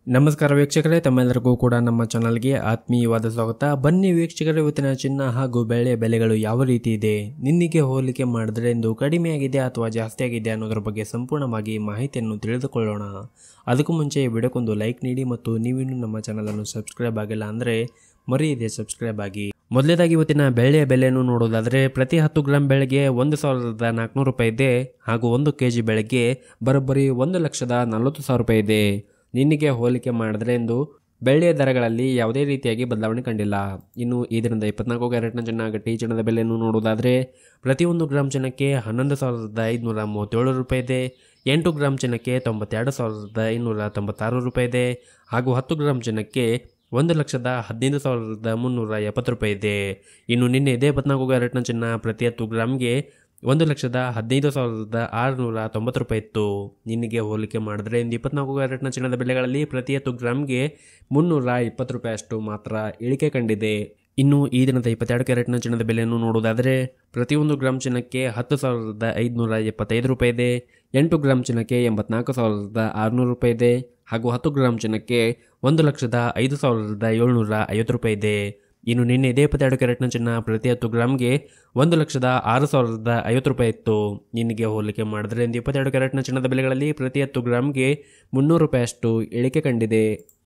ನಮಸ್ಕಾರ ವೀಕ್ಷಕರೇ, ತಮ್ಮೆಲ್ಲರಿಗೂ ಕೂಡ ನಮ್ಮ ಚಾನಲ್ಗೆ ಆತ್ಮೀಯವಾದ ಸ್ವಾಗತ. ಬನ್ನಿ ವೀಕ್ಷಕರೇ, ಇವತ್ತಿನ ಚಿನ್ನ ಹಾಗೂ ಬೆಳ್ಳಿಯ ಬೆಲೆಗಳು ಯಾವ ರೀತಿ ಇದೆ, ನಿನ್ನೆಗೆ ಹೋಲಿಕೆ ಮಾಡಿದ್ರೆ ಇಂದು ಕಡಿಮೆ ಆಗಿದೆ ಅಥವಾ ಜಾಸ್ತಿ ಆಗಿದೆ ಅನ್ನೋದ್ರ ಬಗ್ಗೆ ಸಂಪೂರ್ಣವಾಗಿ ಮಾಹಿತಿಯನ್ನು ತಿಳಿದುಕೊಳ್ಳೋಣ. ಅದಕ್ಕೂ ಮುಂಚೆ ವಿಡಿಯೋಕ್ಕೊಂದು ಲೈಕ್ ನೀಡಿ ಮತ್ತು ನೀವಿನ್ನೂ ನಮ್ಮ ಚಾನಲನ್ನು ಸಬ್ಸ್ಕ್ರೈಬ್ ಆಗಿಲ್ಲ ಅಂದರೆ ಮರೆಯದೆ ಸಬ್ಸ್ಕ್ರೈಬ್ ಆಗಿ. ಮೊದಲೇದಾಗಿ ಇವತ್ತಿನ ಬೆಳ್ಳಿಯ ಬೆಲೆಯನ್ನು ನೋಡೋದಾದರೆ ಪ್ರತಿ 10 ಗ್ರಾಂ ಬೆಳೆಗೆ 1,400 ರೂಪಾಯಿ ಇದೆ ಹಾಗೂ 1 kg ಬೆಳೆಗೆ ಬರೋಬ್ಬರಿ 1,40,000 ರೂಪಾಯಿ ಇದೆ. ನಿನ್ನೆಗೆ ಹೋಲಿಕೆ ಮಾಡಿದ್ರೆ ಇಂದು ಬೆಳ್ಳಿಯ ದರಗಳಲ್ಲಿ ಯಾವುದೇ ರೀತಿಯಾಗಿ ಬದಲಾವಣೆ ಕಂಡಿಲ್ಲ. ಇನ್ನು ಈ ದಿನದ 24 ಕ್ಯಾರೆಟ್ನ ಚಿನ್ನ ಗಟ್ಟಿ ಚಿನ್ನದ ಬೆಲೆಯನ್ನು ನೋಡುವುದಾದರೆ ಪ್ರತಿ 1 ಗ್ರಾಂ ಚಿನ್ನಕ್ಕೆ 11,537 ರೂಪಾಯಿ ಇದೆ. 8 ಗ್ರಾಂ ಚಿನ್ನಕ್ಕೆ 92,596 ರೂಪಾಯಿ ಇದೆ ಹಾಗೂ 10 ಗ್ರಾಂ ಚಿನ್ನಕ್ಕೆ 1,15,370 ರೂಪಾಯಿ ಇದೆ. ಇನ್ನು ನಿನ್ನೆ ಇದೇ 24 ಕ್ಯಾರೆಟ್ನ ಚಿನ್ನ ಪ್ರತಿ 10 ಗ್ರಾಮ್ಗೆ 1,15,690 ರೂಪಾಯಿ ಇತ್ತು. ನಿನ್ನೆಗೆ ಹೋಲಿಕೆ ಮಾಡಿದ್ರೆ ಇಂದು 24 ಕ್ಯಾರೆಟ್ನ ಚಿನ್ನದ ಬೆಲೆಗಳಲ್ಲಿ ಪ್ರತಿ 10 ಗ್ರಾಮ್ಗೆ 320 ರೂಪಾಯಿ ಅಷ್ಟು ಮಾತ್ರ ಇಳಿಕೆ ಕಂಡಿದೆ. ಇನ್ನು ಈ ದಿನದ 22 ಕ್ಯಾರೆಟ್ನ ಚಿನ್ನದ ಬೆಲೆಯನ್ನು ನೋಡುವುದಾದರೆ ಪ್ರತಿ 1 ಗ್ರಾಂ ಚಿನ್ನಕ್ಕೆ 10,575 ರೂಪಾಯಿ ಇದೆ. 8 ಗ್ರಾಂ ಚಿನ್ನಕ್ಕೆ 84,600 ರೂಪಾಯಿ ಇದೆ ಹಾಗೂ 10 ಗ್ರಾಂ ಚಿನ್ನಕ್ಕೆ 1,05,750 ರೂಪಾಯಿ ಇದೆ. ಇನ್ನು ನಿನ್ನೆ ಇದೇ 22 ಕ್ಯಾರೆಟ್ನ ಚಿನ್ನ ಪ್ರತಿ 10 ಗ್ರಾಮ್ಗೆ 1,06,050 ರೂಪಾಯಿ ಇತ್ತು. ನಿನ್ನೆಗೆ ಹೋಲಿಕೆ ಮಾಡಿದ್ರೆ ಇಂದು 22 ಕ್ಯಾರೆಟ್ನ ಚಿನ್ನದ ಬೆಲೆಗಳಲ್ಲಿ ಪ್ರತಿ 10 ಗ್ರಾಮ್ಗೆ 300 ರೂಪಾಯಿ ಅಷ್ಟು ಇಳಿಕೆ ಕಂಡಿದೆ.